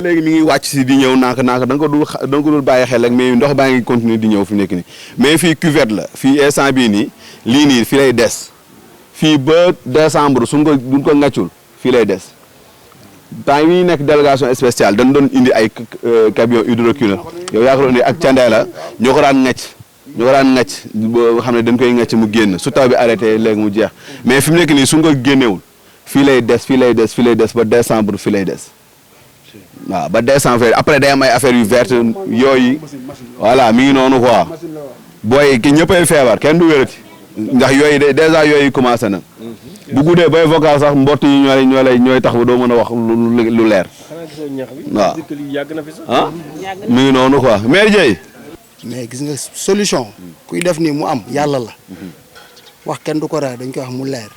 léegi mi ngi wàcc si di ñëw naaka da nga ko dul bàyyi xel rek mais ndox baa ngi continuer di ñëw fi nekk nii mais fii cuvette la fii instant bii nii lii nii fii lay des fii ba décembre duñ ko ngàccul fii lay des temps yi nekk délégation spéciale dañ doon indi ay camion hydrocureur yow yaa ko doon indi ak candee la ñoo ko daan ngàcc boo xam ne dañ koy ngàcc mu génn su taw bi arrêté léegi mu jeex mais fi mu nekk nii suñ ko génnewul fii lay des ba décembre fii lay des waaw ba décembre après day am ay affaires yu verte yooyu voilà mi ngi noonu quoi booy ki ñëppay feebar kenn du wérati ndax yooyu déjà yooyu commencé na bu guddee bay vocal sax mbott yi ñooy tax ba doo mën a wax lu leer waaw ah mi ngi noonu quoi maire Dieye mais gis nga solution kuy def nii mu am yàlla la wax kenn du ko raay dañ koy wax mu leer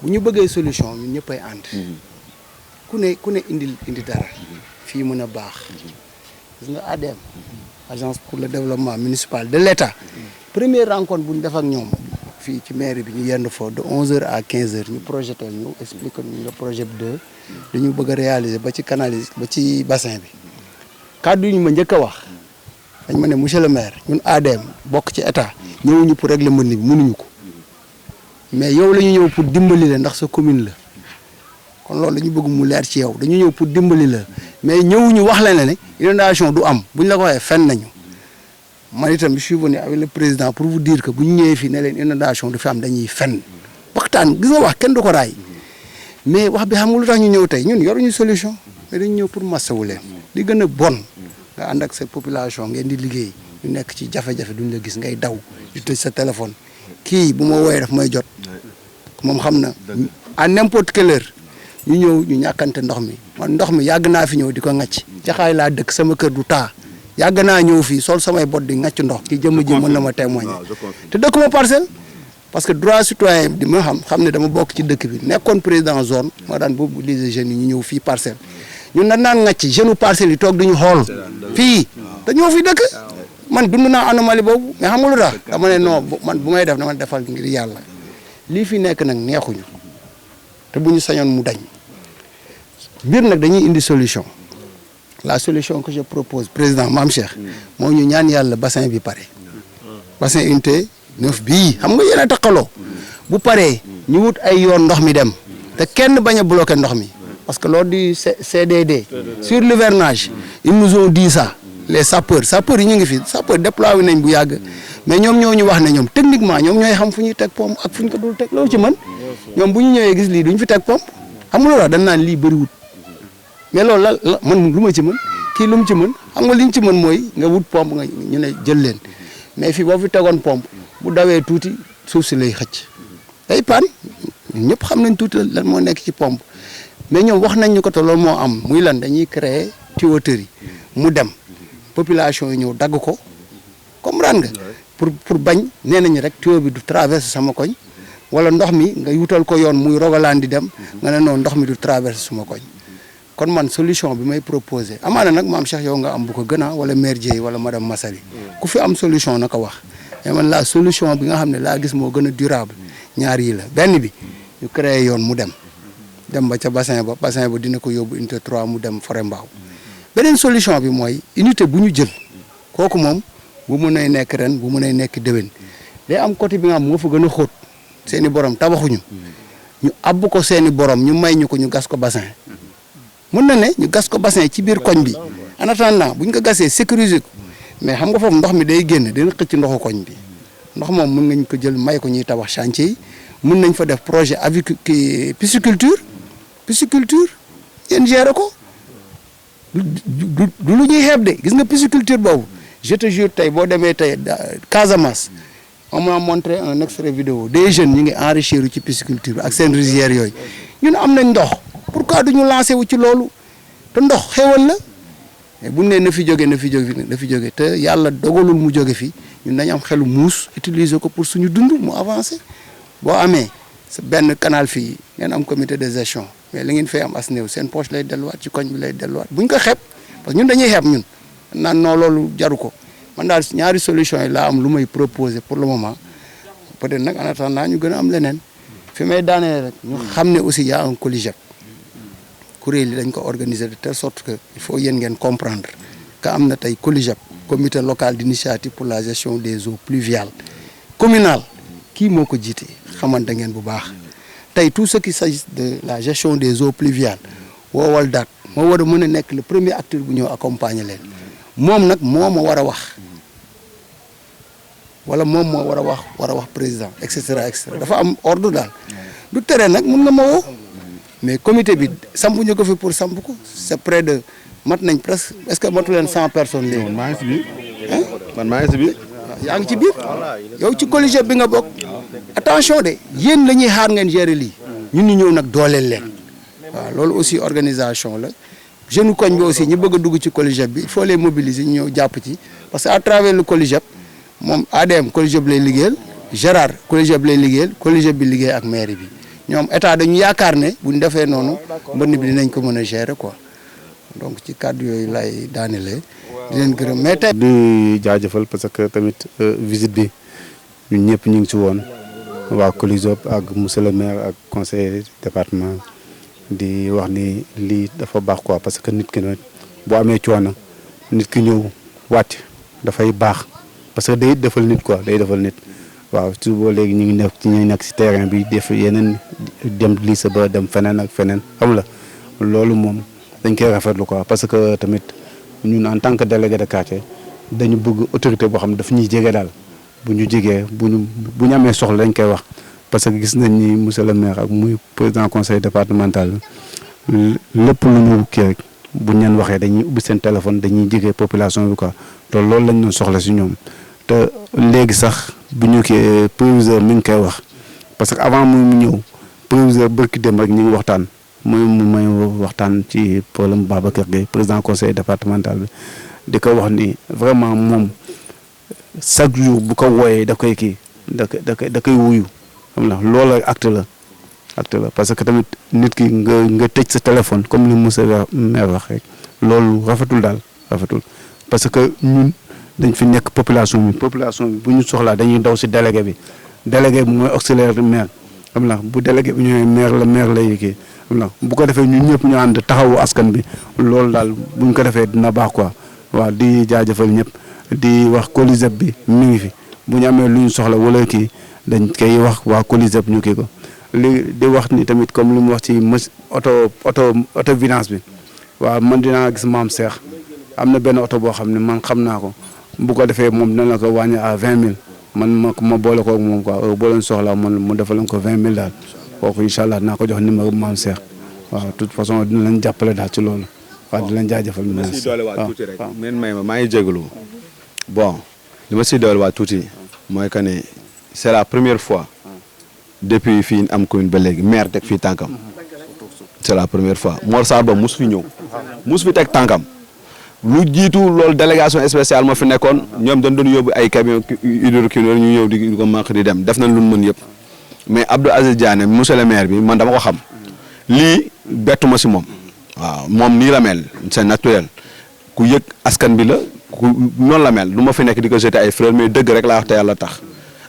bu ñu bëggee solution ñun ñëppay ànd ku ne indi dara fii mën a baax gis nga ADM agence pour le développement municipal de l'État première rencontre bu ñu def ak ñoom fii ci mairie bi ñu yenn foo de 11h à 15h ñu projeté ñu expliqué ñu le projet 2 dañu bëgg a réaliser ba ci ba ci bassin bi kàddu yi ñu ma njëkk a wax dañ ma ne monsieur le maire ñun ADM bokk ci état ñëwuñu pour régler mbënd bi mënuñu ko mais yow la ñu ñëw pour dimbali la ndax sa commune la kon loolu dañu bëgg mu leer ci yow dañu ñëw pour dimbali la mais ñëwuñu wax la ne inondation du am buñ la ko waxee fen nañu man itam je suis venu avec le président pour vous dire que bu ñu ñëwee fii ne leen inondation du fi am dañuy fen waxtaan gis nga wax kenn du ko raay mais wax bi xam nga lu tax ñu ñëw tey ñun yoruñu solution mais dañu ñëw pour massawu leen li gën a bon nga ànd ak sa population ngeen di liggéey ñu nekk ci jafe-jafe duñ la gis ngay daw di tëj sa téléphone kii bu ma wooyee daf may jot moom xam na à n'importe quelle heure ñu ñëw ñu ñàkkante ndox mi man ndox mi yàgg naa fi ñëw di ko ŋàcc jaxaay laa dëkk sama kër du taa yàgg naa ñëw fii sol samay bot di ŋàcc ndox ki jëmm ji mën na ma témoigner te dëkkuma parcelle parce que droit citoyen di ma xam ne dama bokk ci dëkk bi nekkoon président zone moo daan mobiliser jeunes yi ñu ñëw fii parcelle ñun dañ naan ŋàcc jeune parcelle yi toog duñu xool fii te ñoo fi dëkk man dund naa anomalie boobu mais xam nga lu tax dama ne non man bu may def dama defal ngir yàlla lii fi nekk nag neexuñu te bu ñu sañoon mu dañ mbir nag dañuy indi solution la solution que je propose président Mame Cheikh moo ñu ñaan yàlla bassin bi pare bassin unité 9 bii xam nga yéen a taqaloo bu paree ñu wut ay yoon ndox mi dem te kenn bañ a bloqué ndox mi parce que lors du CDD sur l'hivernage ils nous ont dit ça les sapeurs yi ñu ngi fi sapeurs déployé nañ bu yàgg mais ñoom ñoo ñu wax ne ñoom techniquement ñoom ñooy xam fu ñuy teg pompe ak fu ñu ko dul teg loolu ci mën ñoom bu ñu ñëwee gis lii duñ fi teg pompe xam nga loolu dañ naan lii bëriwut mais loolu la man lu ma ci mën kii lu mu ci mën xam nga li ñu ci mën mooy nga wut pompe nga ñu ne jël leen mais fii boo fi tegoon pompe bu dawee tuuti suuf si lay xëcc day paan ñun ñëpp xam nañ tuuti lan moo nekk ci pompe mais ñoom wax nañ ñu ko te loolu moo am muy lan dañuy créer tuyauterie mu dem population yi ñëw dagg ko comprendre nga pour bañ nee nañu rek tuyau bi du traverse sama koñ wala ndox mi nga yutal ko yoon muy rogalaan di dem nga ne noonu ndox mi du traverse suma koñ kon man solution bi may proposé amaana nag Mame Cheikh yow nga am bu ko gën a wala maire Dieye wala madame Massali ku fi am solution na ko wax mais man la solution bi nga xam ne laa gis moo gën a durable ñaar yi la benn bi ñu créé yoon mu dem ba ca bassin ba dina ko yóbbu unité 3 mu dem Forêt Mbao beneen solution bi mooy unité bu ñu jël kooku moom bu mënee nekk ren bu mënee nekk déwén day am côté bi nga xam moo fa gën a xóot seeni borom tabaxuñu ñu abb ko seeni borom ñu may ñu ko ñu gas ko bassin mën na ne ñu gas ko bassin ci biir koñ bi en attendant bu ñu ko gasee sécuriser ko mais xam nga foofu ndox mi day génn dina xëcc ndoxu koñ bi ndox moom mën ngañ ko jël may ko ñuy tabax chantier yi mën nañ fa def projet pisciculture yéen gérer ko du lu ñuy xeeb de gis nga pisciculture boobu je te jure tey boo demee tey Casamance on m'a montré un extrait vidéo des jeunes ñu ngi enrichir ci pisciculture bi ak seen rizières yooyu ñun am nañ ndox pourquoi duñu lancé wu ci loolu te ndox xéwal la mais bu ne na fi jóge te yàlla dogalul mu jóge fi ñun dañu am xelu muus utiliser ko pour suñu dund mu avancer boo amee sa benn canal fii ngeen am comité de gestion mais li ngeen fay am as néew seen poche lay delluwaat ci koñ bi lay delluwaat buñ ko xeeb parce que ñun dañuy xeeb ñun naan non loolu jaru ko man daal ñaari solution yi laa am lu may proposer pour le moment peut-être nag en attendant ñu gën a am leneen fi may daanee rek ñu xam ne aussi y a un COLIGEP kuréel yi dañ ko organiser de telle sorte que il faut yéen ngeen comprendre que am na tey COLIGEP comité local d'initiative pour la gestion des eaux pluviales communal kii moo ko jiite xamante ngeen bu baax tey tout ce qui s'agit de la gestion des eaux pluviales woowal daat moo war a mën a nekk le premier acteur bu ñëw accompagner leen moom nag moo ma war a wax wala moom moo war a wax président et cetera dafa am ordre daal du tere nag mun na ma woo mais comité bi sampuñu ko fi pour samp ko c'est près de mat nañ presque est-ce que matu leen 100 personnes léegi. man maa ngi si biir. man maa ngi si biir. yaa ngi ci biir yow ci COLIGEP bi nga bokk attention de yéen la ñuy xaar ngeen gérer lii ñun ñu ñëw nag dooleel leen waaw loolu aussi organisation la jeune koñ bi aussi ñu bëgg a dugg ci COLIGEP bi il faut les mobiliser ñu ñëw jàpp ci parce que à travers le COLIGEP moom ADM COLIGEP lay liggéeyal Gérard COLIGEP lay liggéeyal COLIGEP bi liggéey ak mairie bi ñoom état dañu yaakaar ne bu ñu defee noonu mbënn bi dinañ ko mën a gérer quoi donc ci kàddu yooyu lay daanelee di leen gërëm mais tey. di jaajëfal parce que tamit visite bi ñun ñëpp ñu ngi ci woon waa COLIGEP ak monsieur le maire ak conseiller département di wax ni lii dafa baax quoi parce que nit ki nag boo amee coono nit ki ñëw wàcc dafay baax parce que day defal nit quoi day defal nit waaw su boo léegi ñu ngi nekk ci terrain bi def yeneen dem lycée ba dem feneen ak feneen xam la loolu moom dañ koy rafetlu quoi parce que tamit ñun en tant que délégué de quartier dañu bëgg autorité boo xam ne daf ñuy jege daal bu ñu jegee bu ñu amee soxla dañ koy wax parce que gis nañ ni monsieur le maire ak muy président conseil départemental lépp lu ñu kii rek bu ñu leen waxee dañuy ubbi seen téléphone dañuy jege population bi quoi te loolu lañ doon soxla si ñoom te léegi sax bu ñu kii proviseur mi ngi koy wax parce que avant mu ñëw proviseur bërki dem rek ñu ngi waxtaan mooy waxtaan ci problème Babacar Gueye président conseil départemental bi di ko wax ni vraiment moom chaque jour bu ko wooyee da koy kii da koy wuyu xam nga loolu acte la parce que tamit nit ki nga tëj sa téléphone comme ni monsieur le maire wax rek loolu rafetul parce que ñun dañ fi nekk population bi bu ñu soxlaa dañuy daw si délégué bi mooy auxiliaire du maire xam nga bu délégué bi ñëwee maire lay kii xam nga bu ko defee ñun ñëpp ñu ànd taxawu askan bi loolu daal bu ñu ko defee dina baax quoi waaw di jaajëfal ñëpp di wax COLIGEP bi mi ngi fi bu ñu amee lu ñu soxla wala kii dañ koy wax waa COLIGEP ñu kii ko li di wax ni tamit comme li mu wax ci auto vidange bi waaw man dinaa gis maam Cheikh am na benn oto boo xam ne man xam naa ko bu ko defee moom dina la ko wàññi à 20 000 man ma boole koog moom quoi boo leen soxlaa man mu defal leen ko 20 000 daal kooku incha allah naa ko jox numéro maam Cheikh waaw de toute façon dina leen jàppale daal ci loolu waaw di leen jaajëfal. li ma siy doolewaat tuuti rek may ma maa ngi jégalu bon li ma siy doolewaat tuuti mooy que ne c'est la première fois depuis fii am commune ba léegi maire teg fii tànkam c'est la première fois Mor Sarr ba mus fi ñëw mus fi teg tànkam lu jiitu loolu délégation spéciale moo fi nekkoon ñoom dañ doon yóbbu ay camion hydrocureur ñu ñëw di ko manque di dem def nañ lu ñu mën yëpp mais Abdou Aziz Diané monsieur le maire bi man dama ko xam lii bettu ma si moom waaw moom nii la mel c'est naturel ku yëg askan bi la ku noonu la mel du ma fi nekk di ko jeter ay fleurs mais dëgg rek laa wax te yàlla tax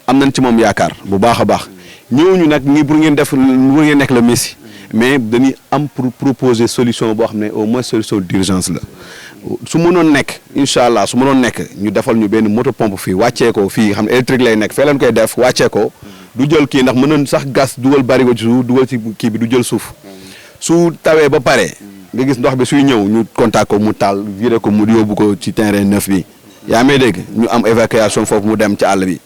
am nañ ci moom yaakaar bu baax a baax ñëwuñu nag ñi pour ngeen def pour ngeen nekk le messie mais dañuy am pour proposer solution boo xam ne au moins solution d'urgence la su mënoon nekk incha allah su mënoon nekk ñu defal ñu benn moto pompe fii wàccee ko fii xam ne électrique lay nekk fee leen koy def wàccee ko du jël kii ndax mënoon sax gas dugal barigo ci suuf dugal ci kii bi du jël suuf su tawee ba pare nga gis ndox bi suy ñëw ñu contact ko mu taal viré ko mu yóbbu ko ci terrain neuf bi yaa may dégg ñu am évacuation foofu mu dem ci àll bi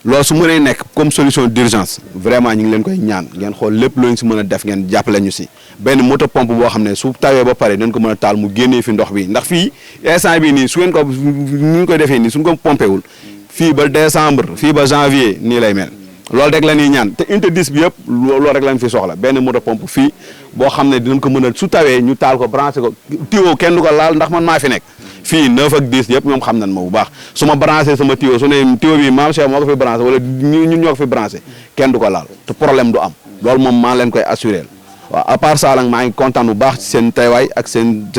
loolu su mënee nekk comme solution d'urgence vraiment ñu ngi leen koy ñaan ngeen xool lépp loo ñu si mën a def ngeen jàppale ñu si benn moto pompe boo xam ne su tawee ba pare dañ ko mën a taal mu génnee fi ndox bi ndax fii instant bi nii su ngeen ko ñu koy defee nii suñ ko pompé wul fii ba décembre fii ba janvier nii lay mel loolu rek la ñuy ñaan te unité 10 bi yëpp loolu rek lañ fi soxla benn moto pompe fii boo xam ne dinañ ko mën a su tawee ñu taal ko branché ko tuyau kenn du ko laal ndax man maa fi nekk fii 9 ak 10 yëpp ñoom xam nañ ma bu baax su ma branché sama tuyau su ne tuyau bi maam Cheikh moo ko fi branché wala ñun ñoo ko fi branché kenn du ko laal te problème du am loolu moom maa leen koy assuré waaw à part ça nag maa ngi kontaan bu baax ci seen teewaay ak seen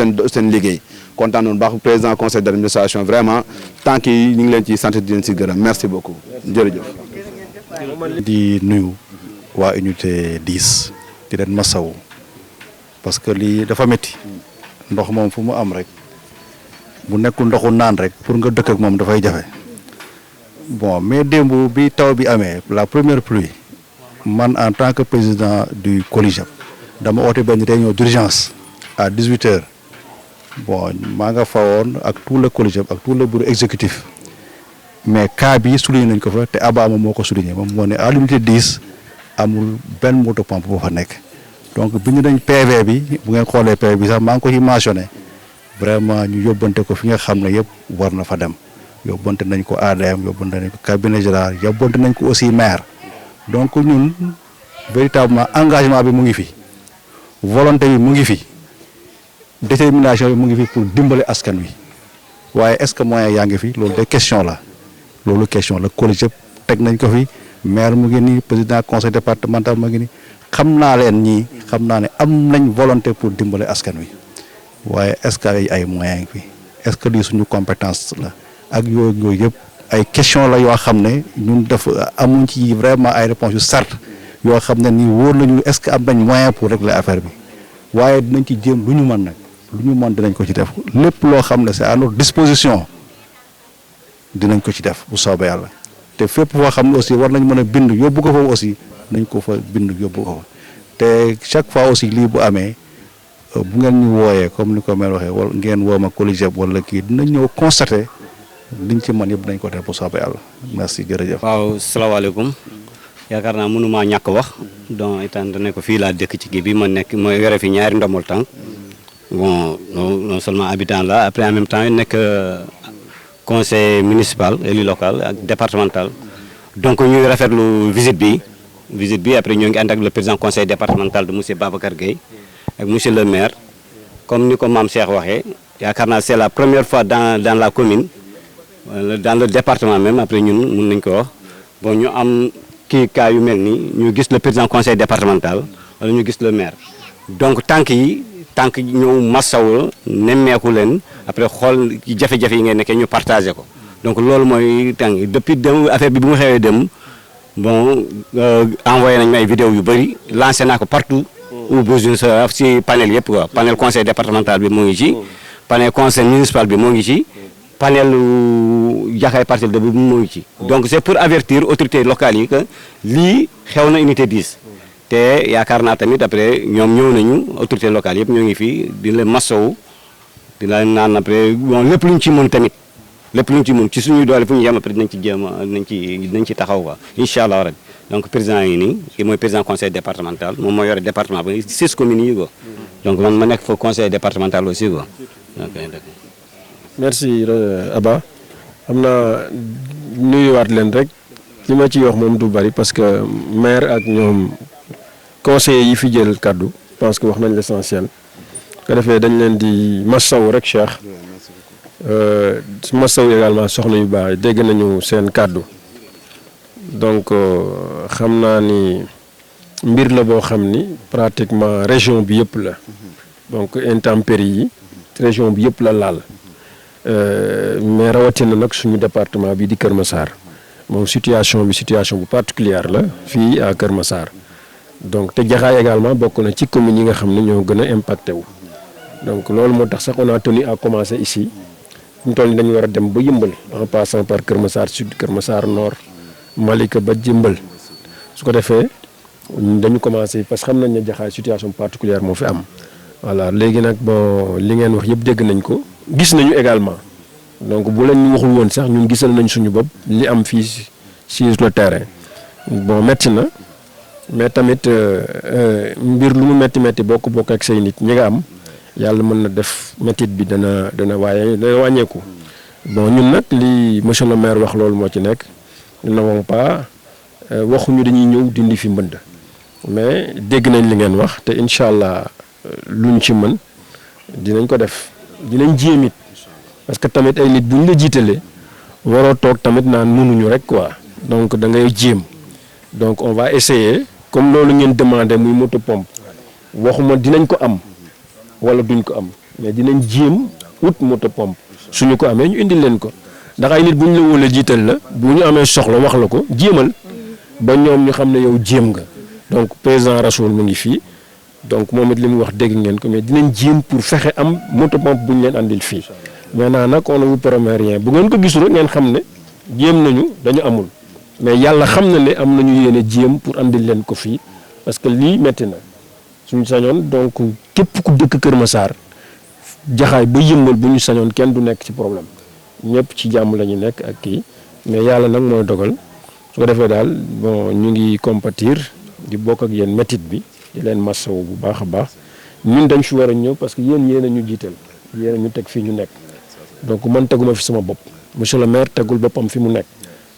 liggéey kontaan bu baax président conseil d'administration vraiment tant que ñu ngi leen ci sant di leen ci gërëm merci beaucoup jërëjëf. di nuyu waa unité 10 di leen masawu parce que lii dafa métti ndox moom fu mu am rek bu nekkul ndoxu naan rek pour nga dëkk ak moom dafay jafe bon mais démb bi taw bi amee la première pluie man en tant que président du COLIJAP dama oote benn réunion d'urgence à 18h bon maa nga fawoon ak tout le COLIJAP ak tout le bureau exécutif mais cas bi souligné nañ ko fa te Abama moo ko souligné moom moo ne à l'unité 10 amul benn moto pompe boo fa nekk donc bind nañ PV bi bu ngeen xoolee PV bi sax maa ngi ko ci mentionné vraiment ñu yóbbante ko fi nga xam ne yëpp war na fa dem yóbbante nañ ko ADM yóbbante nañ ko cabinet général yóbbante nañ ko aussi maire donc ñun véritablement engagement bi mu ngi fi volonté bi mu ngi fi détermination bi mu ngi fi pour dimbale askan wi waaye est-ce que moyen yaa ngi fi loolu de question la loolu question la COLIJAP teg nañ ko fi maire mu ngi nii président conseil départemental mu ngi nii xam naa leen ñii xam naa ne am nañ volonté pour dimbale askan wi waaye est-ce que ay moyens ngi fi est-ce que lii suñu compétence la ak yooyu yëpp ay question la yoo xam ne ñun def amuñ ci vraiment ay réponses yu certes yoo xam ne nii wóor nañu est-ce que am nañ moyen pour régler affaire bi waaye dinañ ci jéem lu ñu mën nag lu ñu mën dinañ ko ci def lépp loo xam ne c'est à notre disposition dinañ ko ci def bu soobee yàlla te fépp foo xam ne aussi war nañ mën a bind yóbbu ko foofu aussi nañ ko fa bind yóbbu ko fa te chaque fois aussi lii bu amee bu ngeen ñu wooyee comme ni ko mel waxee wala ngeen woo ma COLIJAP wala kii dinañ ñëw constater liñ ci mën yëpp dañ ko def bu soobee yàlla merci jërëjëf. waaw salaamaaleykum yaakaar naa mënumaa ñàkk wax donc étant donné ko fii laa dëkk ci kii bi ma nekk ma yore fi ñaari ndombol tànk bon non seulement habitant la après en même temps nekk conseil municipal élu local ak départemental donc ñuy rafetlu visite bi après ñoo ngi ànd ak le président conseil départemental de monsieur Babacar Gueye ak monsieur le maire comme ni ko maam Cheikh waxee yaakaar naa c'est la première fois dans la commune dans le département même après ñun mun nañ ko wax bon ñu am kii cas yu mel ni ñu gis le président conseil départemental wala ñu gis le maire donc tànk ñëw massaw nemmeeku leen après xool jafe-jafe yi ngeen nekkee ñu partagé ko donc loolu mooy tànk depuis dem affaire bi bu mu xewee dem bon envoyé nañ ma ay vidéo yu bëri lancé naa ko partout où besoin sa si panel yëpp quoi panel conseil départemental bi moo ngi ci panel conseil municipal bi moo ngi ci panel Jaxaay parcelle de bi moo ngi ci donc c'est pour avertir autorités locales yi que lii xew na unité 10 te yaakaar naa tamit après ñoom ñëw nañu autorités locales yëpp ñoo ngi fii di leen masawu di la naan après bon lépp lu ñu ci mën tamit lépp lu ñu ci mën ci suñuy doole fu ñu yem après dinañ ci jéem dinañ ci taxaw quoi incha allah rabbi donc président yi nii kii mooy président conseil départemental moom moo yore département bi 6 communes yi quoi donc man ma nekk fa conseil départemental aussi quoi ok. merci Abba xam naa nuyuwaat leen rek li ma ci wax moom du bari parce que maire ak ñoom conseillers yi fi jël kaddu je pense que wax nañ l'essentiel ko defee dañ leen di massaw rek Cheikh massaw également soxna yu baax dégg nañu seen kaddu donc xam naa ni mbir la boo xam ni pratiquement région bi yëpp la donc intempéries yi région bi yëpp la laal mais rawatina nag suñu département bi di Kër Massar moom situation bu particulière la fii à Kër Massar donc te Jaxaay également bokk na ci communes yi nga xam ne ñoo gën a impacté wu donc loolu moo tax sax on a tenu à commencer ici fi mu toll nii dañu war a dem ba Yëmbal en passant par Kër Massar Sud Kër Massar Nord Malika ba Yëmbal su ko defee dañu commencé parce que xam nañ ne Jaxaay situation particulière moo fi am voilà léegi nag bon li ngeen wax yëpp dégg nañ ko gis nañu également donc bu leen ñu waxul woon sax ñun gisal nañ suñu bopp li am fii sur le terrain bon metti na mais tamit mbir lu mu metti bokk ak say nit ñi nga am yàlla mën na def métit bi dana wàññeeku bon ñun nag li monsieur le maire wax loolu moo ci nekk nous n'avons pas waxuñu dañuy ñëw dindi fi mbënd mais dégg nañ li ngeen wax te incha allah luñ ci mën dinañ ko def dinañ jéem it parce que tamit ay nit buñ la jiitalee waroo toog tamit naan mënuñu rek quoi donc da ngay jéem donc on va essayer comme loolu ngeen demandé muy moto pompe waxuma dinañ ko am wala duñ ko am mais dinañ jéem wut moto pompe suñu ko amee ñu indil leen ko ndax ay nit buñ la wóolee jiital la bu ñu amee soxla wax la ko jéemal ba ñoom ñu xam ne yow jéem nga donc président Rasoul mu ngi fii donc moom it li mu wax dégg ngeen ko mais dinañ jéem pour fexe am moto pompe bu ñu leen andil fii maintenant nag on ne vous promet rien bu ngeen ko gisul rek ngeen xam ne jéem nañu dañu amul mais yàlla xam na ne am nañu yéene jéem pour andil leen ko fii parce que lii metti na suñu sañoon donc képp ku dëkk Kër Massar jaxaay ba yëmbal bu ñu sañoon kenn du nekk ci problème ñëpp ci jàmm la ñu nekk ak kii mais yàlla nag mooy dogal su ko defee daal bon ñu ngi compatir di bokk ak yéen métit bi di leen masawu bu baax a baax ñun dañ fi war a ñëw parce que yéen a ñu jiital yéen a ñu teg fii ñu nekk donc man teguma fi sama bopp monsieur le maire tegul boppam fi mu nekk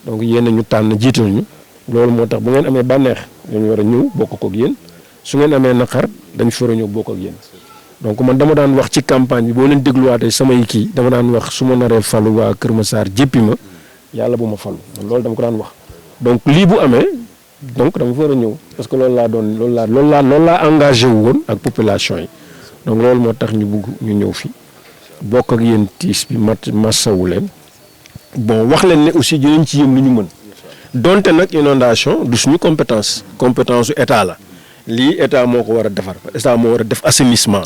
donc yéen a ñu tànn jiital ñu loolu moo tax bu ngeen amee bànneex dañu war a ñëw bokk ko ak yéen su ngeen amee naqar dañ fi war a ñëw bokk ak yéen donc man dama daan wax ci campagne bi boo leen dégluwaatee samay kii dama daan wax su ma naree falu waa Kër Massar jéppi ma yàlla bu ma falu loolu dama ko daan wax donc lii bu amee donc dama fa war a ñëw parce que loolu laa engagé wu woon ak population yi donc loolu moo tax ñu bugg ñu ñëw fi bokk ak yéen tiis bi masawu leen bon wax leen ne aussi dinañ ci yëm lu ñu mën donte nag inondation du suñu compétence su état la lii état moo ko war a defar état moo war a def assainissement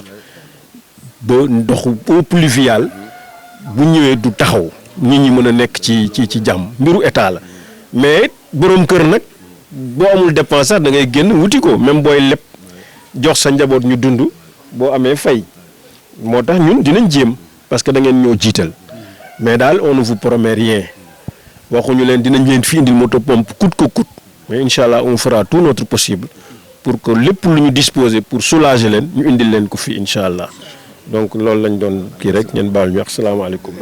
ba ndoxu eau pluviale bu ñëwee du taxaw nit ñi mën a nekk ci jàmm mbiru état la mais borom kër nag boo amul dépense sax da ngay génn wuti ko même booy lépp jox sa njaboot ñu dund boo amee fay moo tax ñun dinañ jéem parce que da ngeen ñoo jiital mais daal on ne vous promet rien waxuñu leen dinañ leen fi indil moto pompe coûte que coûte mais incha allah on fera tout notre possible pour que lépp lu ñu disposer pour soulager leen ñu indil leen ko fi incha allah donc loolu lañ doon kii rek ngeen baal ñu wax salaamaaleykum.